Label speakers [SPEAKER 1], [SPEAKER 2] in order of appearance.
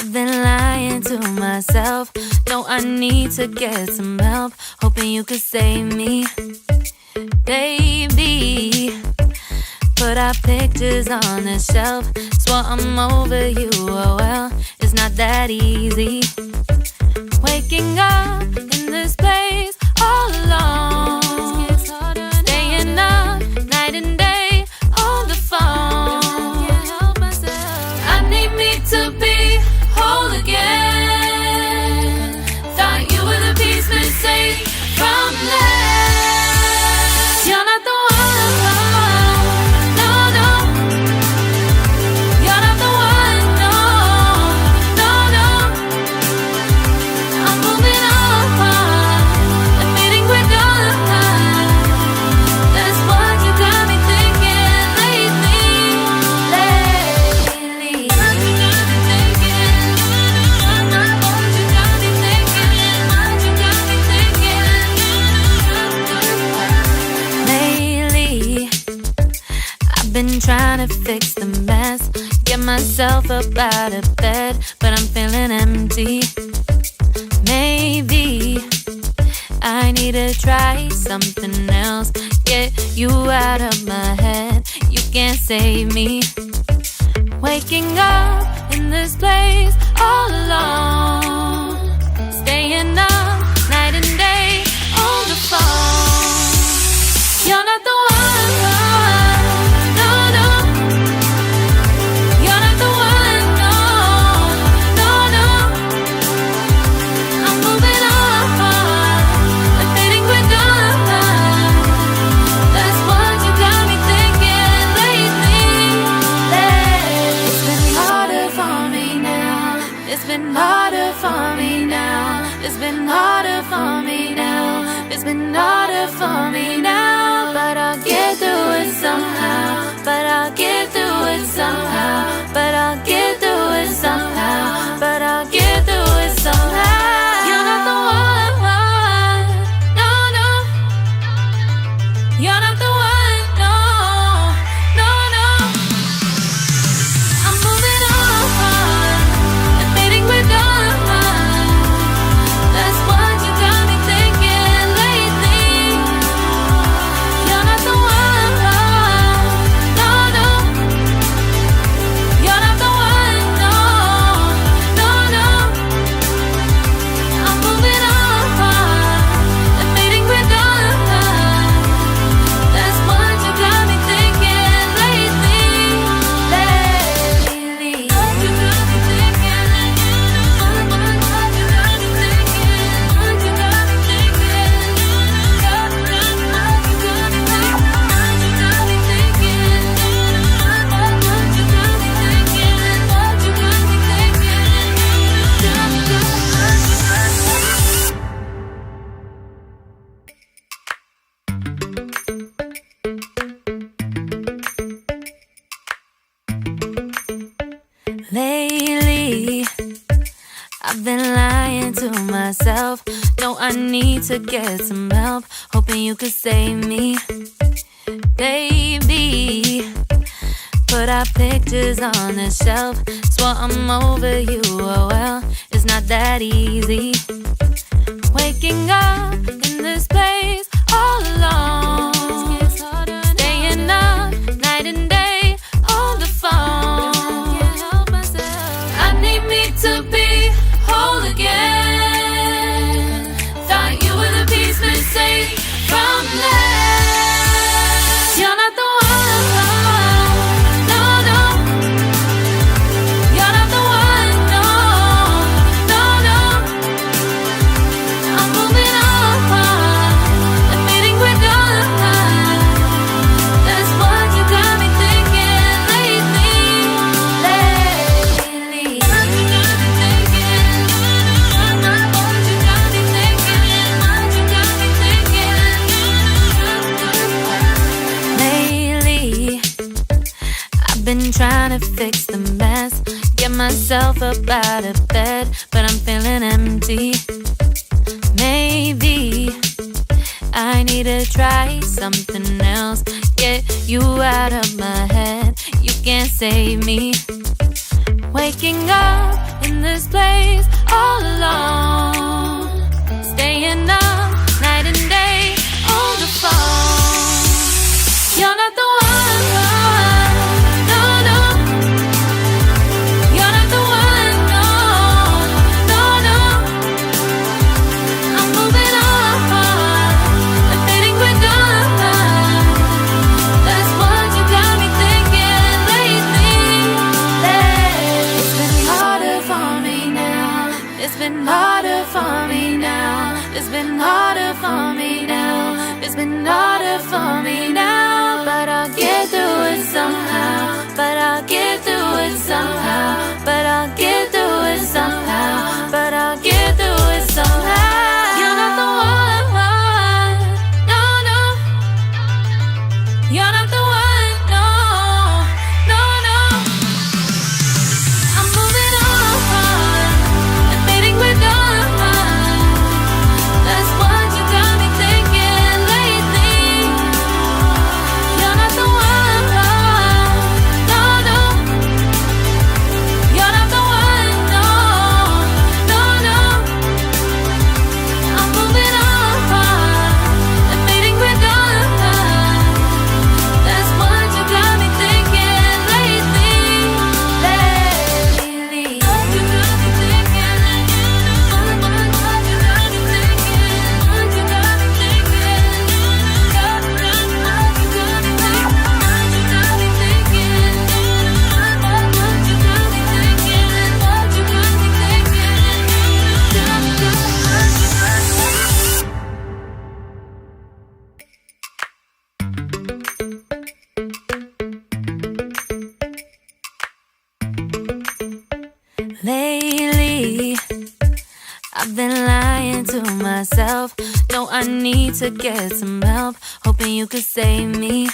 [SPEAKER 1] I've been lying to myself. No, I need to get some help. Hoping you could save me, baby. Put our pictures on the shelf. Swore I'm over you, oh well, it's not that easy. Waking up in this place all alone, staying up night and day on the phone. I need me to be whole again. Thought you were the piece missing from last. You're not the one. Been trying to fix the mess, get myself up out of bed, but I'm feeling empty. Maybe I need to try something else. Get you out of my head, you can't save me. Waking up in this place all alone, staying up night and day on the phone. You're not the one. It's been harder for me now. It's been harder for me now. It's been harder for me now. But I'll get through it somehow. But I'll get through it somehow. But I'll get through it somehow. But I'll get through it somehow. You're not the one. No, no. You're not the one. No, no, no. I'm moving on. Lately, I've been lying to myself. No, I need to get some help. Hoping you could save me, baby. Put our pictures on the shelf. Swore I'm over you, oh well, it's not that easy. Waking up in this place all alone, staying up night and day on the phone. To be whole again. Thought you were the piece missing from last. You're not the one. No, no. You're not the one. No, no, no. I'm moving on. Admitting we're done. That's what you got me thinking lately. Been trying to fix the mess, get myself up out of bed, but I'm feeling empty. Maybe I need to try something else. Get you out of my head, you can't save me. Waking up in this place all alone, staying up night and day on the phone. You're not the one, no, no. You're not the one, no, no, no. I'm moving on and fading quick on. That's what you got me thinking lately. It's been harder for me now. It's been harder for me now. It's been harder for me now. It's been harder for me now. But I'll get through it somehow. But I'll get through it somehow. But I'll get through it somehow. But I'll get through it somehow. You're not the one, no, no. You're not the one, no, no, no. I'm moving on and fading with on. That's what you got me thinking lately. You're not the one, no, no. You're not the one, no, no, no. I'm moving on and fading with on. That's what you got me thinking lately. You got me thinking. What you got me thinking? What you got me thinking? What you got me thinking? What you got me thinking? What you got me thinking? What you got me thinking? Lately, I've been lying to myself. No, I need to get some help. Hoping you could save me.